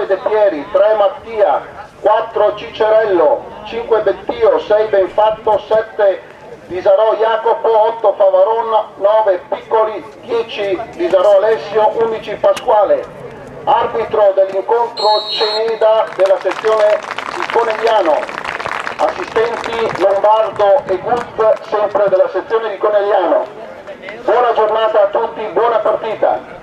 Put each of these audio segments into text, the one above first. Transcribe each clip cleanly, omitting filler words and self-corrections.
De Pieri, 3 Mattia, 4 Cicerello, 5 Bettio, 6 Benfatto, 7 Disarò Jacopo, 8 Favaron, 9 Piccoli, 10 Disarò Alessio, 11 Pasquale. Arbitro dell'incontro Ceneda della sezione di Conegliano. Assistenti Lombardo e Gut, sempre della sezione di Conegliano. Buona giornata a tutti, buona partita.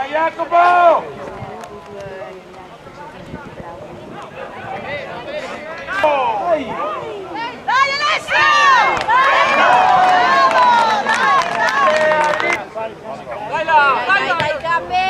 Jacopo! Dai Alessio! Dai là! Dai Capè!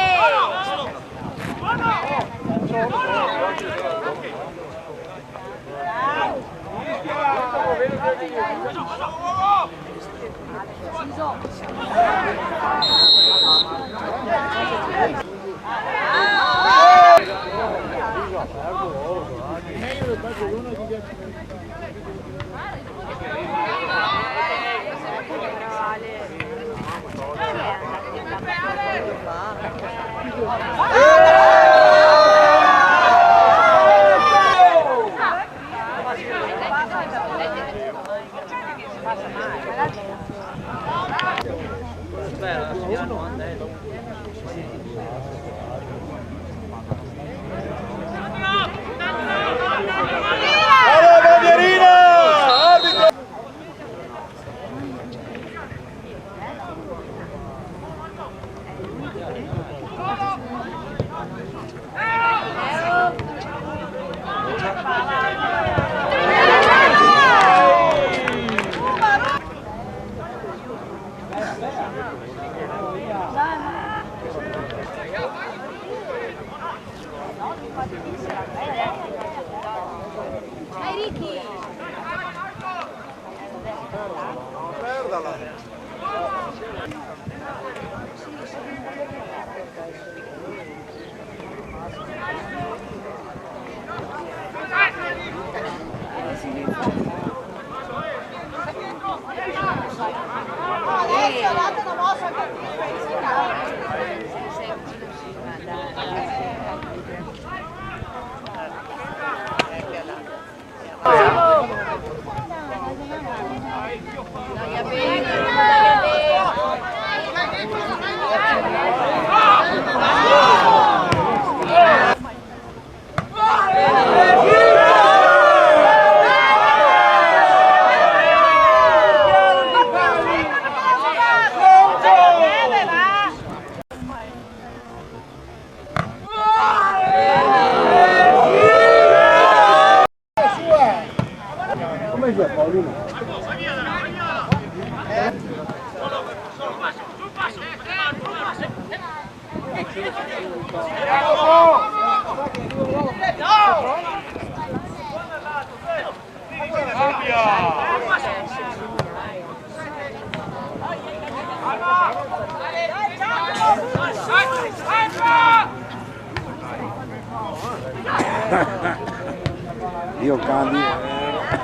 Io cambio,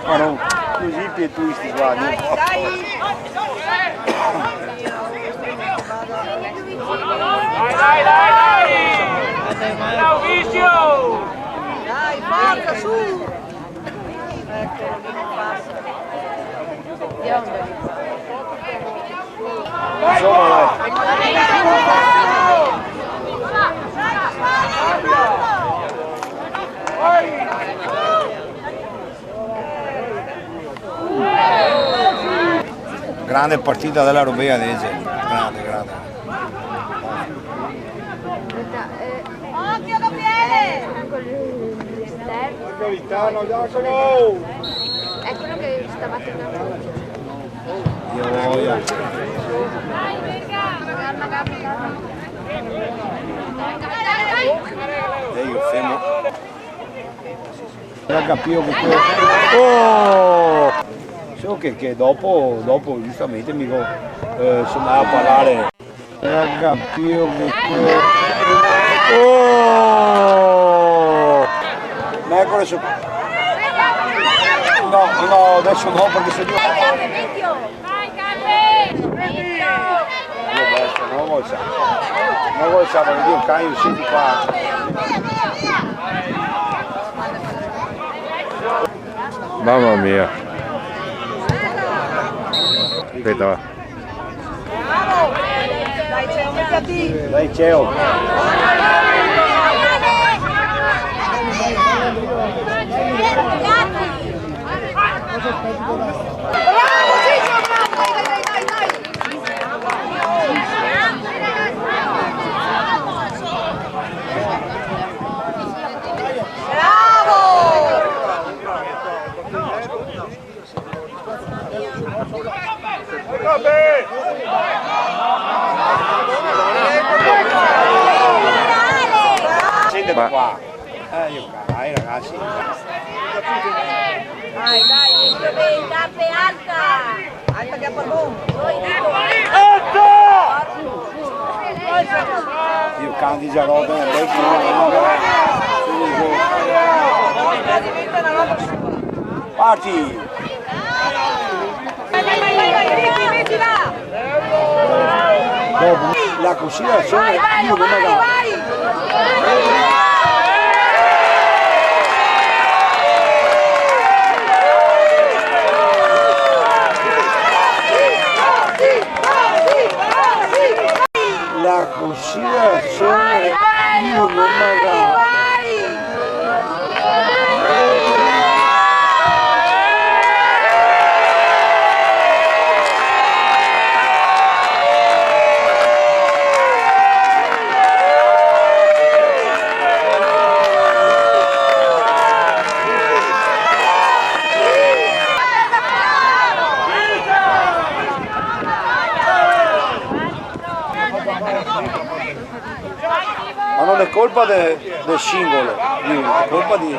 farò così pietuisti qua. Dai! Dai, forza, su! Ecco. Insomma, grande partita della Robea Dese, grande. Occhio Gabriele! Garitano, Giacomo! È quello che stava tenendo. Dio voglia. Io fermo. Capivo che oh! So che dopo giustamente mi sembrava parlare. Capivo che oh! Ma eccolo su. No, adesso no perché se io. Io basta, non vuoi sapere, io caio senti qua. Mamma mia. Aspetta, va. Dai, ciao. Bravo Ciccio, Senti qua. Io dai ragazzi. Dai, Gappe alta! Alta che ha pallone! Io canti già roba nel vecchio. Parti! Vai, mettila! Dopo la considerazione io non magari. La considerazione io non magari. Ma non è colpa del singolo, è colpa di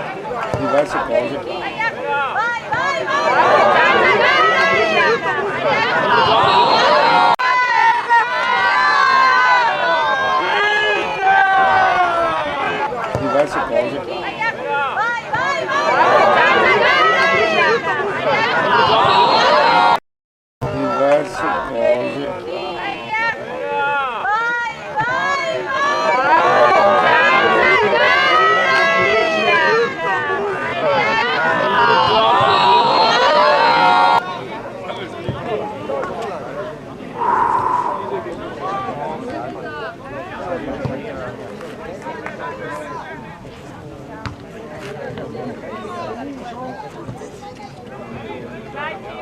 diverse cose. Diverse cose. Diverse cose.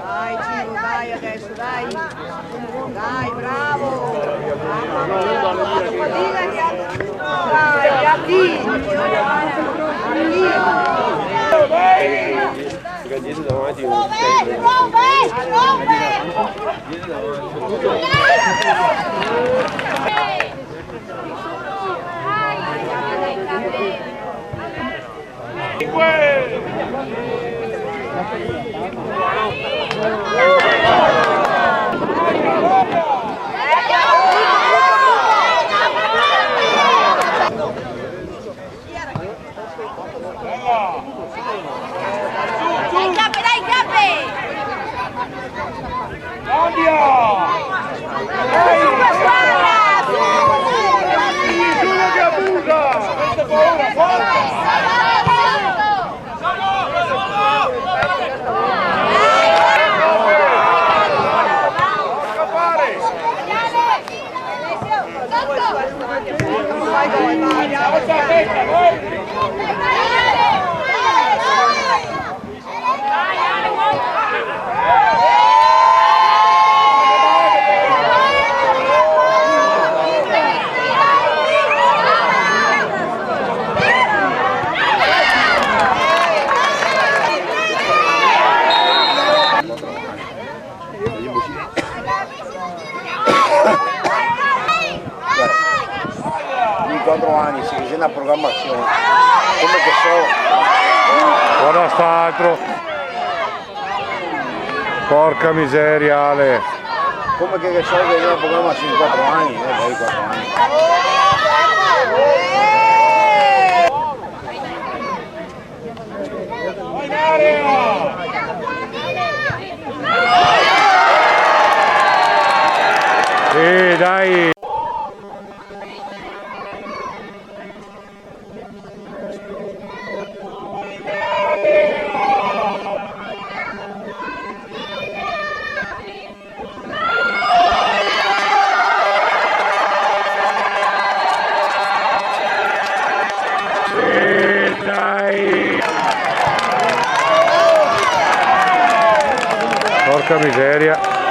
Dai Ciro, dai adesso, dai! Dai, bravo! Dai, Dai, Gappe! Di 4 anni, si dice una programmazione, come che so. Guarda st'altro. Porca miseria Ale. Come che so che è una programmazione di 4 anni, dai 4 anni. Sì, dai. Dai! Porca miseria!